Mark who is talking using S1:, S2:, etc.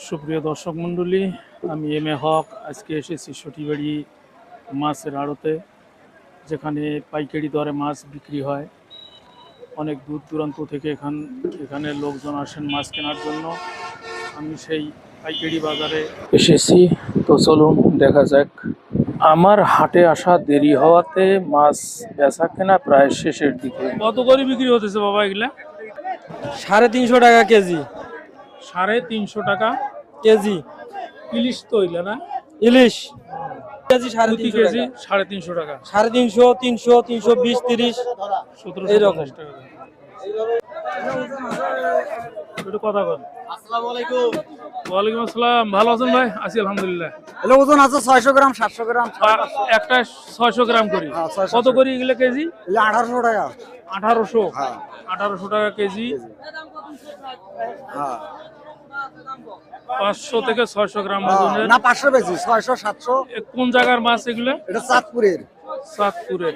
S1: সুপ্রিয় দর্শক মণ্ডলী, আমি এম এ হক। আজকে এসেছি সটিবাড়ি মাছের আড়তে, যেখানে পাইকারি দরে মাছ বিক্রি হয়। অনেক দূর দূরান্ত থেকে এখানে লোকজন আসেন মাছ কেনার জন্য। আমি সেই পাইকারি বাজারে এসেছি, তো চলুন দেখা যাক। আমার হাটে আসা দেরি হওয়াতে মাছ বেচা কেনা প্রায় শেষের দিকে। কত করে বিক্রি হতেছে বাবা এগুলা?
S2: 350 টাকা কেজি।
S1: 350 টাকা
S2: কেজি
S1: ইলিশ তো হইলে না?
S2: ইলিশ কেজি
S1: প্রতি
S2: 350
S1: কেজি
S2: টাকা।
S1: 350 টাকা।
S2: 350, 300, 320, 30 এইরকম।
S1: 1750 টাকা। একটু কথা বল।
S3: আসসালামু আলাইকুম।
S1: ওয়ালাইকুম আসসালাম। ভালো আছেন ভাই? আছি আলহামদুলিল্লাহ।
S2: এগুলো ওজন আছে 600 গ্রাম, 700 গ্রাম,
S1: একটা 600 গ্রাম করি।
S2: হ্যাঁ, 600
S1: কত করি এগুলো কেজি?
S2: 1800 টাকা।
S1: 1800।
S2: হ্যাঁ
S1: 1800 টাকা কেজি।
S2: হ্যাঁ
S1: 500 থেকে 600 গ্রাম ওজনের।
S2: না 500 বেশি, 600 700।
S1: কোন জায়গার মাছ এগুলো?
S2: এটা চাঁদপুরের।
S1: চাঁদপুরে।